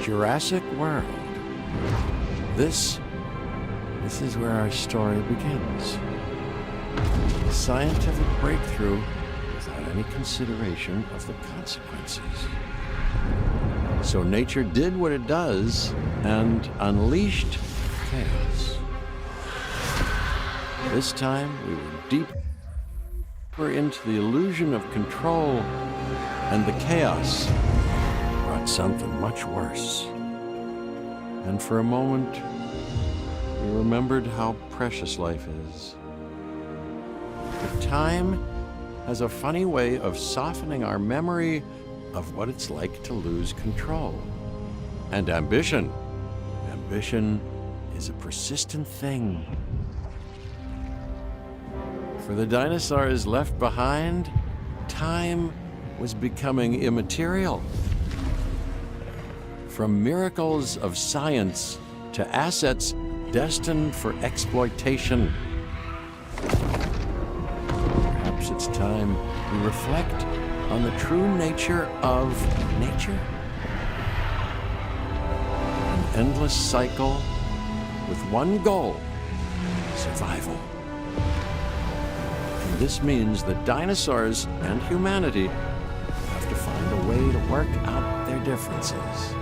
Jurassic World. This is where our story begins. A scientific breakthrough without any consideration of the consequences. So nature did what it does and unleashed chaos. This time we were deeper into the illusion of control, and the chaos brought something much worse. And for a moment, we remembered how precious life is. But time has a funny way of softening our memory of what it's like to lose control. And ambition. Ambition is a persistent thing. For the dinosaurs left behind, time was becoming immaterial. From miracles of science to assets destined for exploitation. Perhaps it's time we reflect on the true nature of nature. An endless cycle with one goal: survival. And this means that dinosaurs and humanity have to find a way to work out their differences.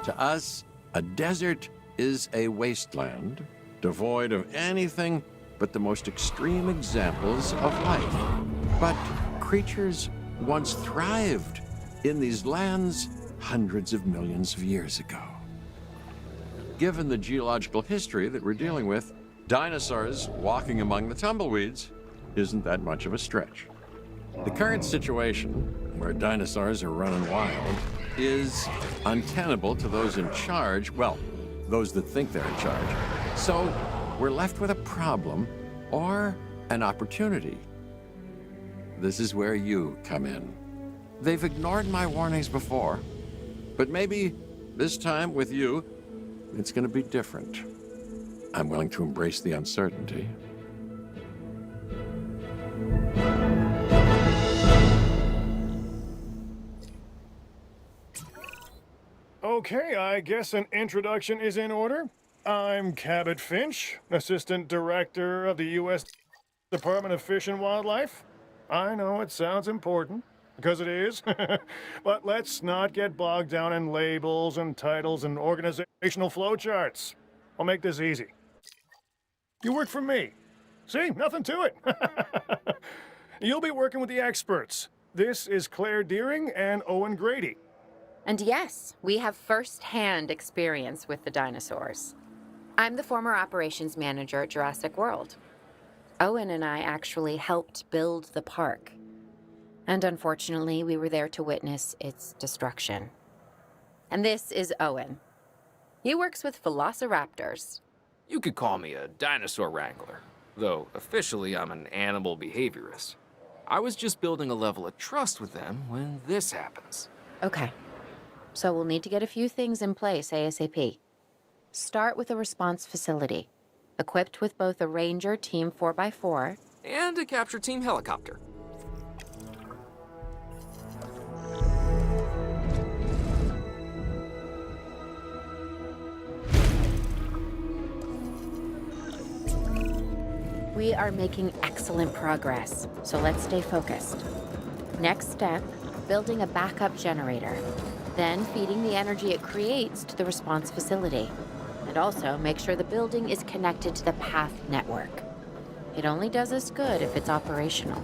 To us, a desert is a wasteland, devoid of anything but the most extreme examples of life. But creatures once thrived in these lands hundreds of millions of years ago. Given the geological history that we're dealing with, dinosaurs walking among the tumbleweeds isn't that much of a stretch. The current situation, where dinosaurs are running wild, is untenable to those in charge, well, those that think they're in charge. So we're left with a problem or an opportunity. This is where you come in. They've ignored my warnings before, but maybe this time with you, it's going to be different. I'm willing to embrace the uncertainty. Okay, I guess an introduction is in order. I'm Cabot Finch, Assistant Director of the U.S. Department of Fish and Wildlife. I know it sounds important, because it is, but let's not get bogged down in labels and titles and organizational flowcharts. I'll make this easy. You work for me. See, nothing to it. You'll be working with the experts. This is Claire Deering and Owen Grady. And yes, we have first-hand experience with the dinosaurs. I'm the former operations manager at Jurassic World. Owen and I actually helped build the park. And unfortunately, we were there to witness its destruction. And this is Owen. He works with velociraptors. You could call me a dinosaur wrangler, though officially I'm an animal behaviorist. I was just building a level of trust with them when this happens. Okay. So we'll need to get a few things in place ASAP. Start with a response facility, equipped with both a Ranger Team 4x4 and a capture team helicopter. We are making excellent progress, so let's stay focused. Next step, building a backup generator. Then feeding the energy it creates to the response facility. And also make sure the building is connected to the path network. It only does us good if it's operational.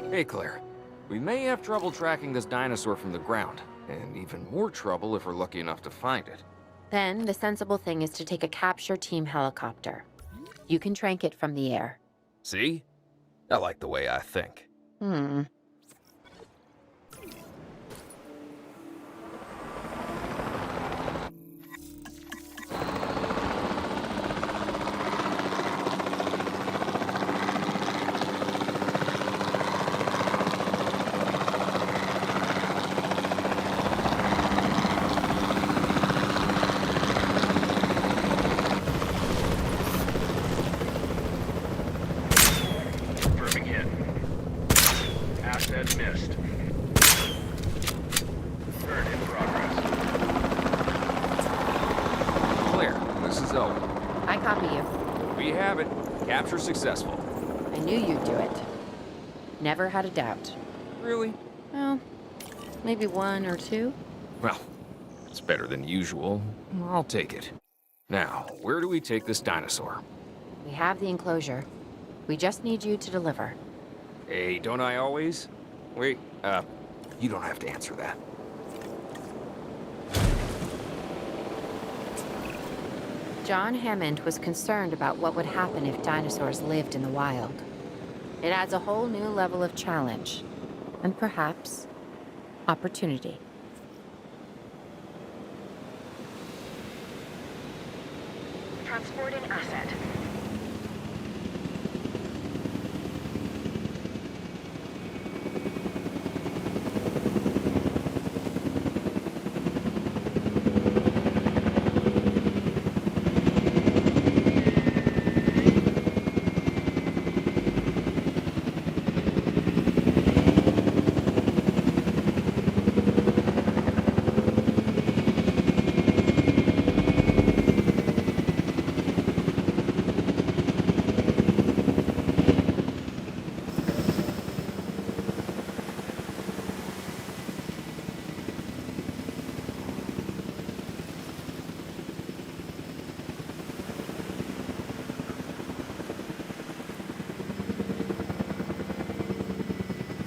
Hey, Claire. We may have trouble tracking this dinosaur from the ground, and even more trouble if we're lucky enough to find it. Then, the sensible thing is to take a capture team helicopter. You can trank it from the air. See? I like the way I think. you have it. Capture successful. I knew you'd do it. Never had a doubt. Really? Well, maybe one or two. Well, it's better than usual. I'll take it. Now, where do we take this dinosaur? We have the enclosure. We just need you to deliver. Hey, don't I always? Wait, you don't have to answer that. John Hammond was concerned about what would happen if dinosaurs lived in the wild. It adds a whole new level of challenge, and perhaps opportunity. Transporting asset.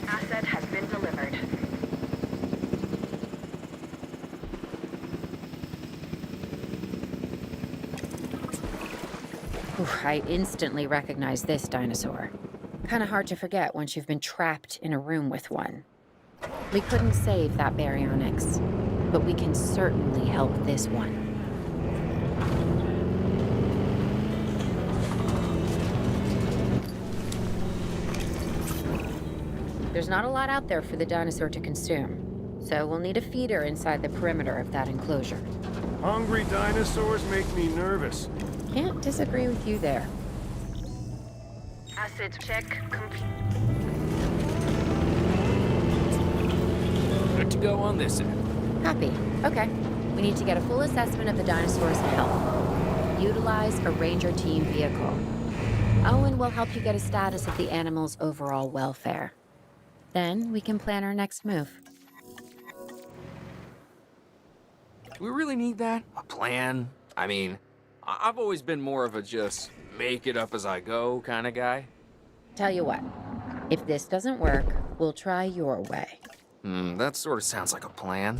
Asset has been delivered. I instantly recognize this dinosaur. Kind of hard to forget once you've been trapped in a room with one. We couldn't save that baryonyx, but we can certainly help this one. There's not a lot out there for the dinosaur to consume, so we'll need a feeder inside the perimeter of that enclosure. Hungry dinosaurs make me nervous. Can't disagree with you there. Asset check complete. Good to go on this end. Copy. Okay. We need to get a full assessment of the dinosaur's health. Utilize a ranger team vehicle. Owen will help you get a status of the animal's overall welfare. Then we can plan our next move. Do we really need that? A plan? I mean, I've always been more of a just make it up as I go kind of guy. Tell you what, if this doesn't work, we'll try your way. That sort of sounds like a plan.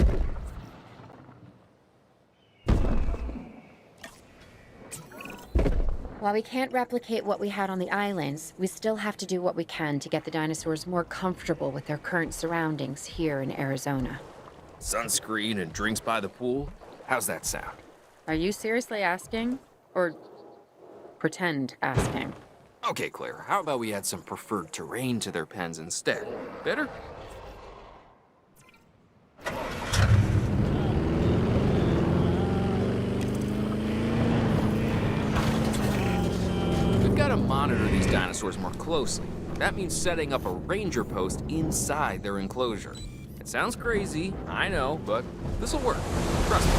While we can't replicate what we had on the islands, we still have to do what we can to get the dinosaurs more comfortable with their current surroundings here in Arizona. Sunscreen and drinks by the pool? How's that sound? Are you seriously asking? Or pretend asking? Okay, Claire, how about we add some preferred terrain to their pens instead? Better? We've got to monitor these dinosaurs more closely. That means setting up a ranger post inside their enclosure. It sounds crazy, I know, but this'll work. Trust me.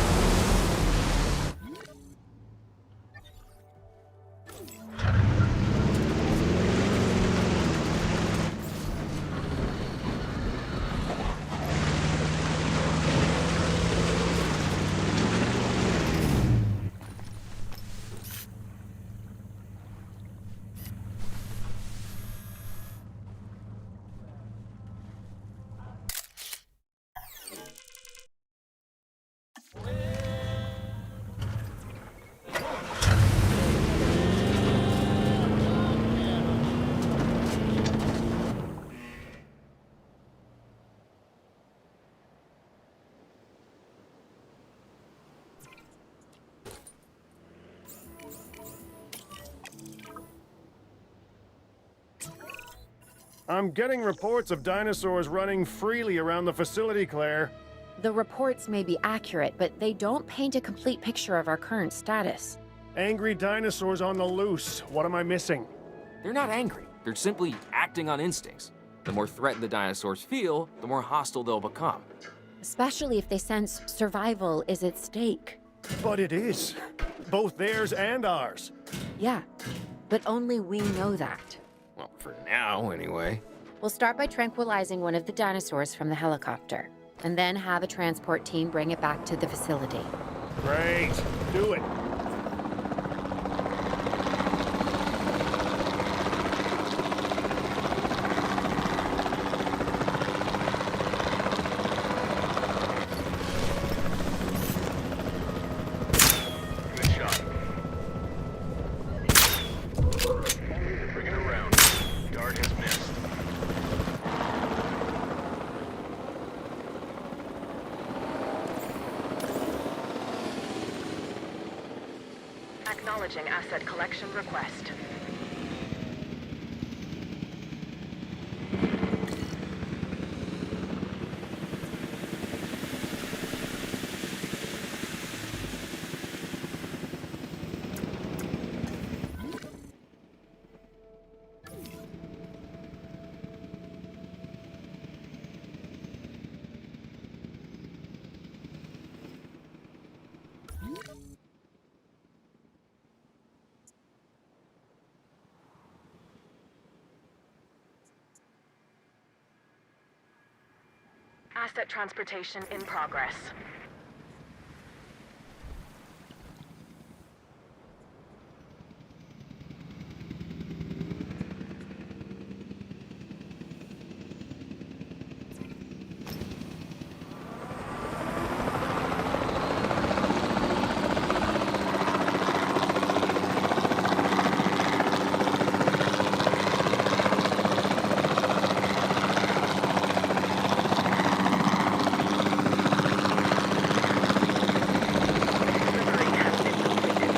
I'm getting reports of dinosaurs running freely around the facility, Claire. The reports may be accurate, but they don't paint a complete picture of our current status. Angry dinosaurs on the loose. What am I missing? They're not angry. They're simply acting on instincts. The more threatened the dinosaurs feel, the more hostile they'll become. Especially if they sense survival is at stake. But it is. Both theirs and ours. Yeah, But only we know that. Well, for now, anyway. We'll start by tranquilizing one of the dinosaurs from the helicopter, and then have a transport team bring it back to the facility. Great. Do it. Good shot. Bring it around. Dart has missed. Acknowledging asset collection request. Asset transportation in progress. Delivery has been completed.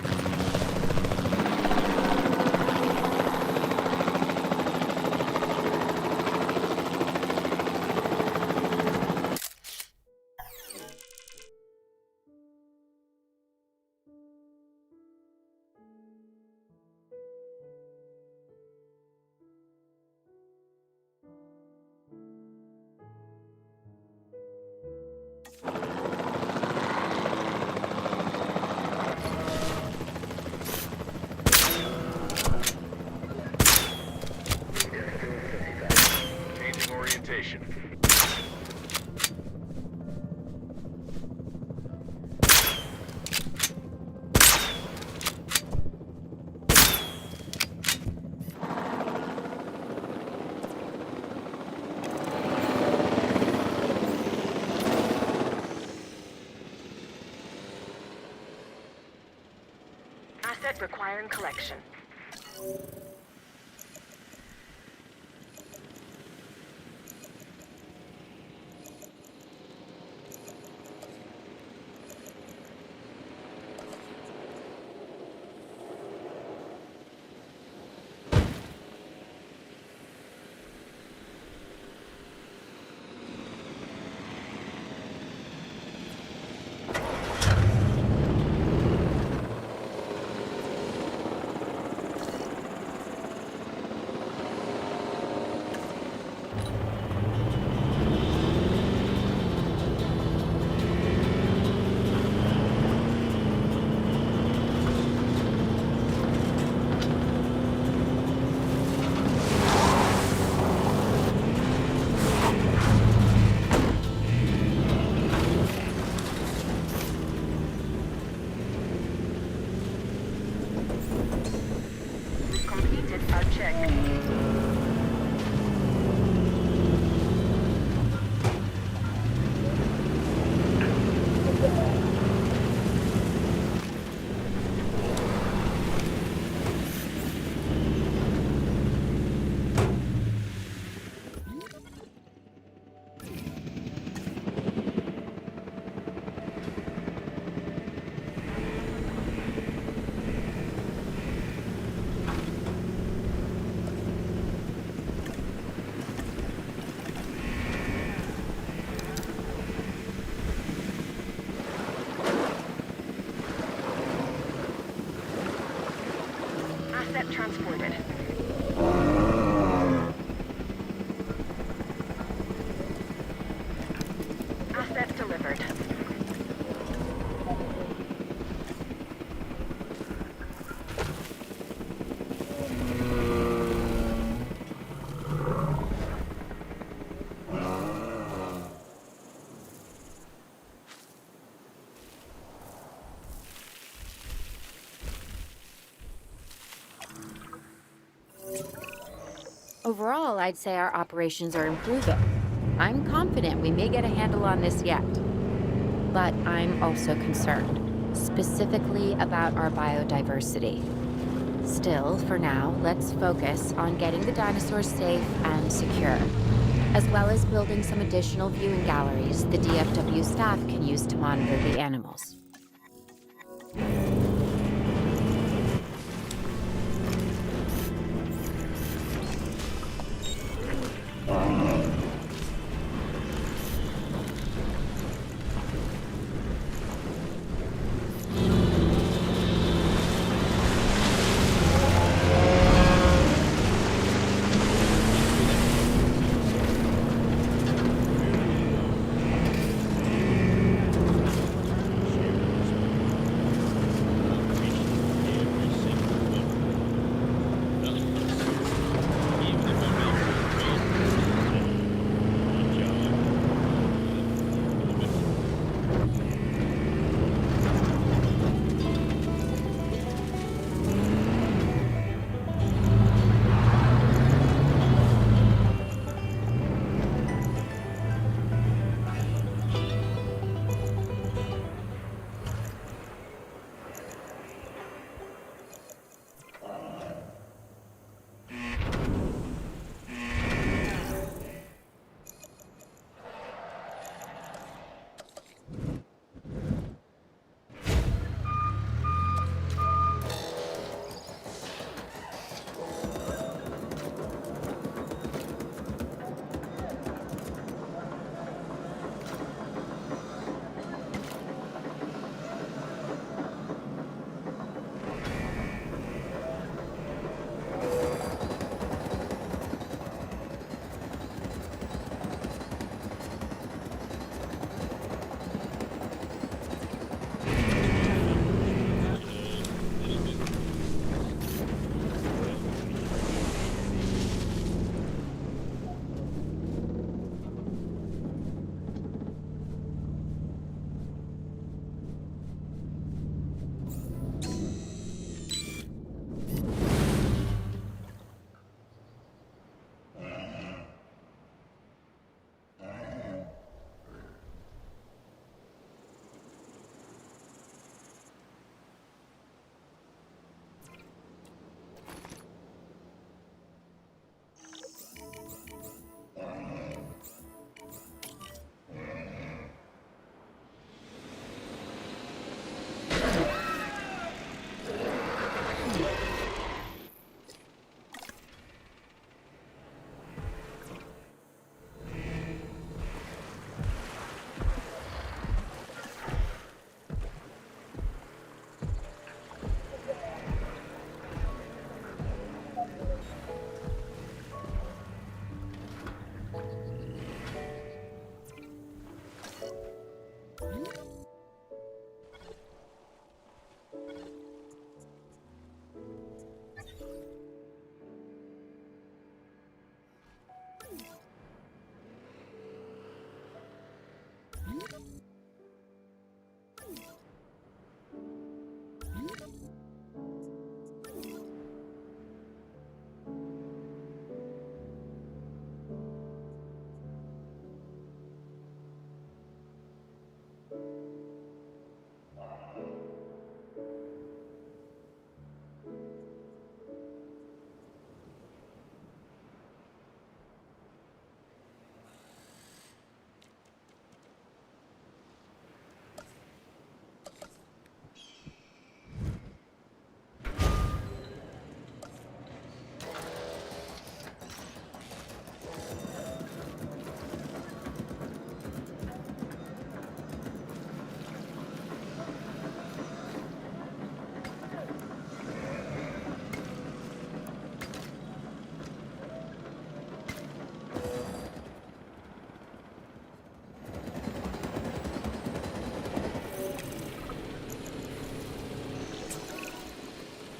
Changing orientation. Asset requiring collection. Completed our check. Asset transported. Asset delivered. Overall, I'd say our operations are improving. I'm confident we may get a handle on this yet. But I'm also concerned, specifically about our biodiversity. Still, for now, let's focus on getting the dinosaurs safe and secure, as well as building some additional viewing galleries the DFW staff can use to monitor the animals.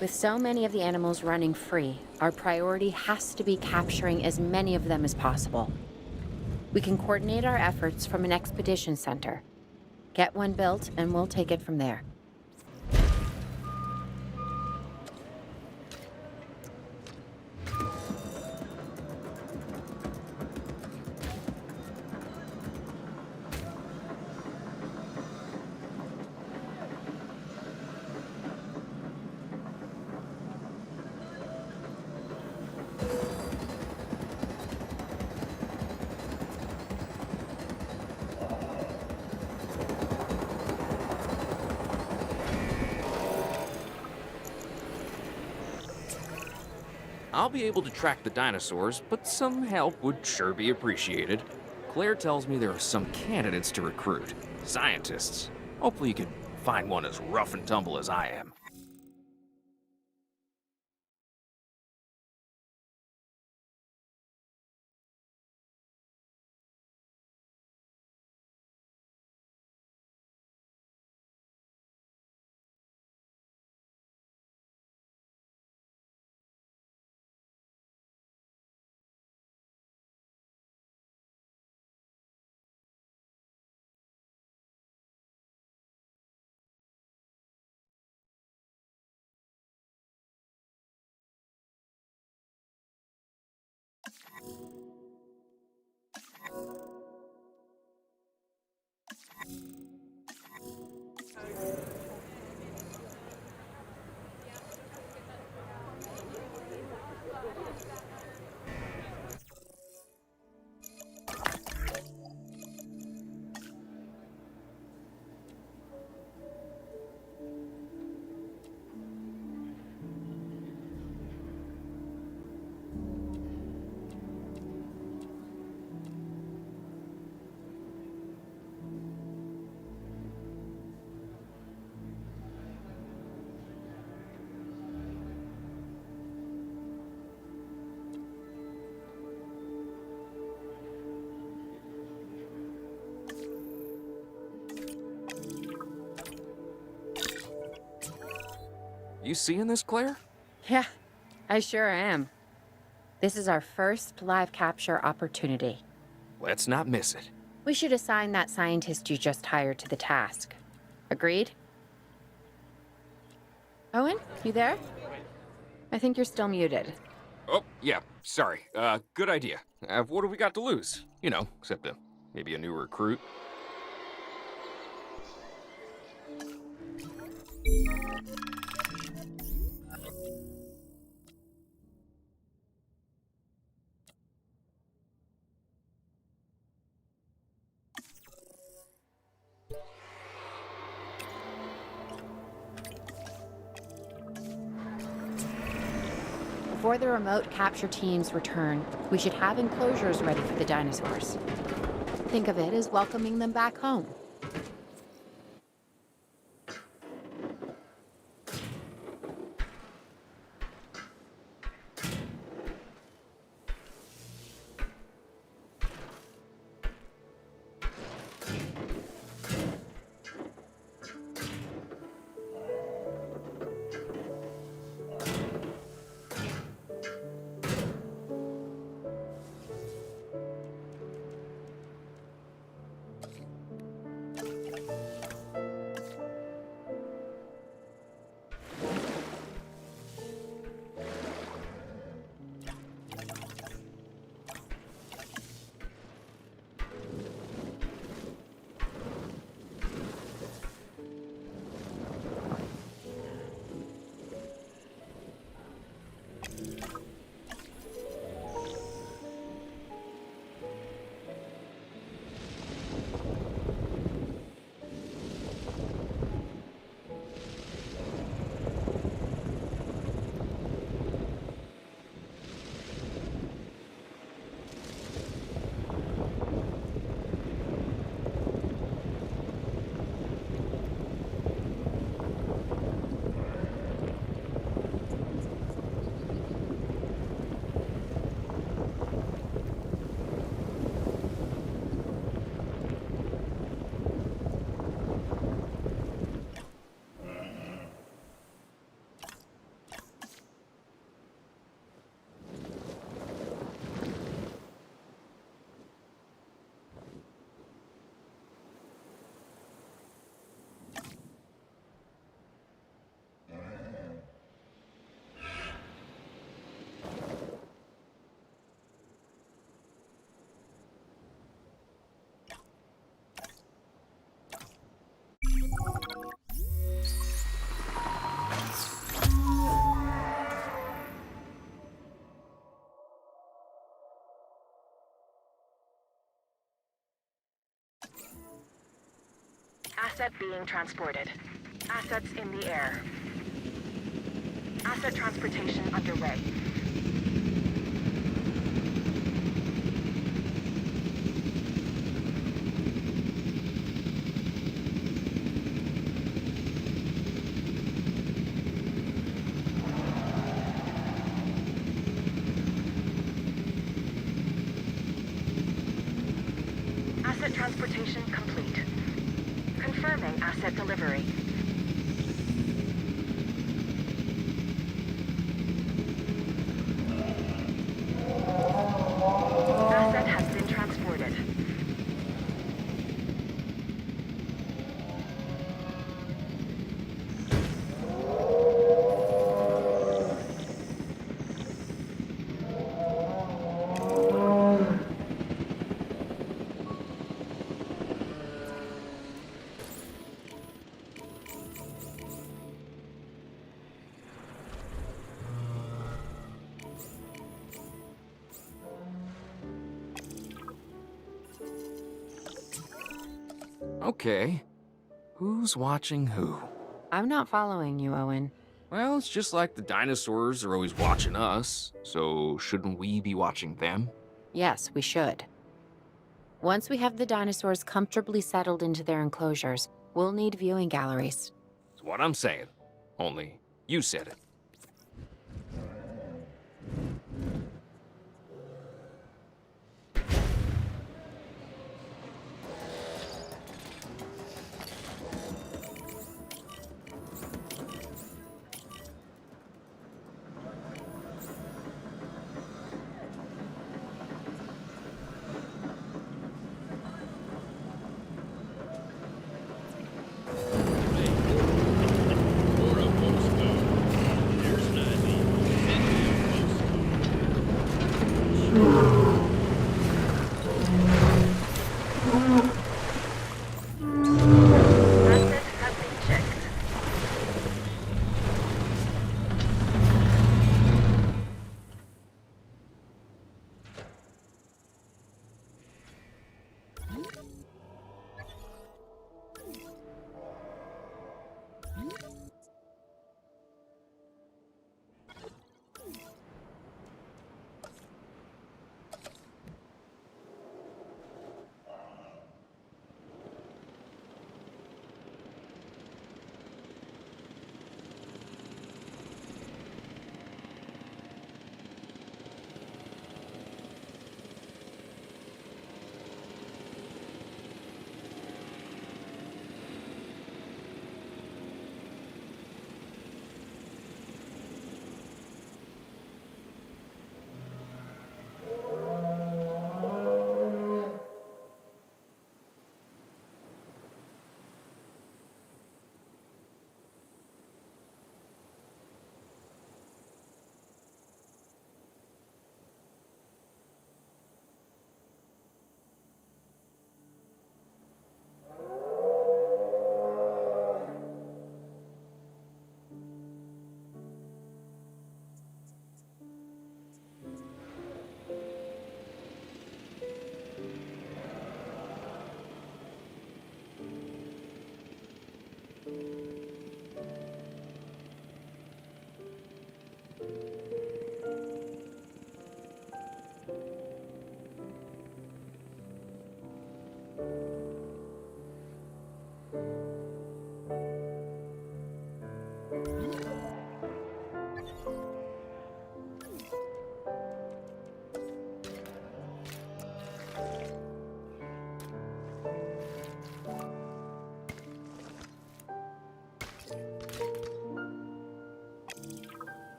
With so many of the animals running free, our priority has to be capturing as many of them as possible. We can coordinate our efforts from an expedition center. Get one built, and we'll take it from there. I'll be able to track the dinosaurs, but some help would sure be appreciated. Claire tells me there are some candidates to recruit. Scientists. Hopefully you can find one as rough and tumble as I am. You seeing this, Claire? Yeah, I sure am. This is our first live capture opportunity. Let's not miss it. We should assign that scientist you just hired to the task. Agreed? Owen, you there? I think you're still muted. Oh, yeah, sorry. Good idea. What do we got to lose? You know, except maybe a new recruit. Before the remote capture teams return, we should have enclosures ready for the dinosaurs. Think of it as welcoming them back home. Asset being transported. Assets in the air. Asset transportation underway. Confirming asset delivery. Asset has been transported. Okay. Who's watching who? I'm not following you, Owen. Well, it's just like the dinosaurs are always watching us, so shouldn't we be watching them? Yes, we should. Once we have the dinosaurs comfortably settled into their enclosures, we'll need viewing galleries. That's what I'm saying. Only, you said it. For a postcard. Here's an idea. Send me a Asset has been checked.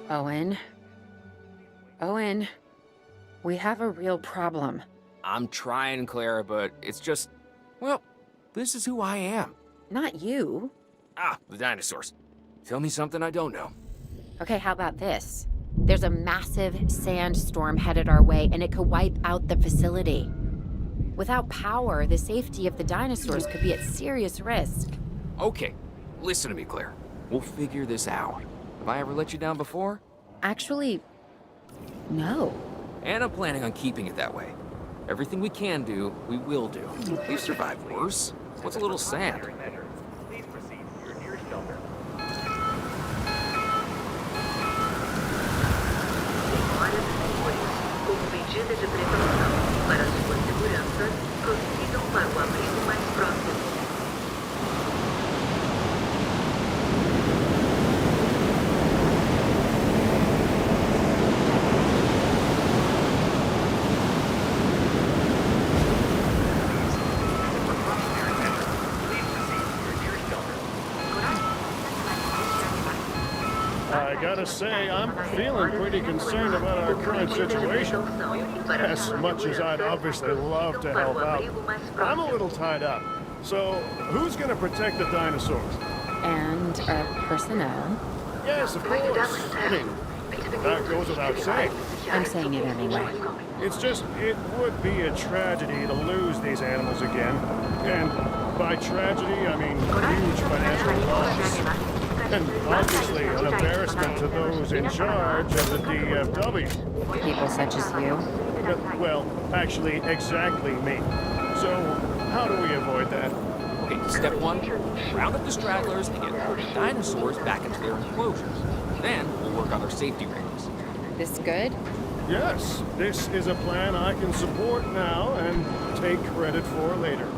Owen. Owen. We have a real problem. I'm trying, Claire, but it's just... Well, this is who I am. Not you. Ah, the dinosaurs. Tell me something I don't know. Okay, how about this? There's a massive sandstorm headed our way, and it could wipe out the facility. Without power, the safety of the dinosaurs could be at serious risk. Okay, listen to me, Claire. We'll figure this out. Have I ever let you down before? Actually, no. And I'm planning on keeping it that way. Everything we can do, we will do. We've survived worse. What's a little sand? Please proceed to your nearest shelter. Senhoras e senhores, como medida de precaução para sua segurança, prossigam para o abrigo mais próximo. I gotta say, I'm feeling pretty concerned about our current situation. As much as I'd obviously love to help out, I'm a little tied up. So, who's gonna protect the dinosaurs? And our personnel. Yes, of course. I mean, that goes without saying. I'm saying it anyway. It's just, it would be a tragedy to lose these animals again. And by tragedy, I mean huge financial loss. And obviously an embarrassment to those in charge of the DFW. People such as you. Well, actually, exactly me. So, how do we avoid that? Okay, step one, round up the stragglers and get all the dinosaurs back into their enclosures. Then we'll work on their safety rings. This good? Yes, this is a plan I can support now and take credit for later.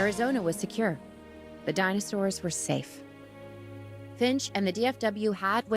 Arizona was secure. The dinosaurs were safe. Finch and the DFW had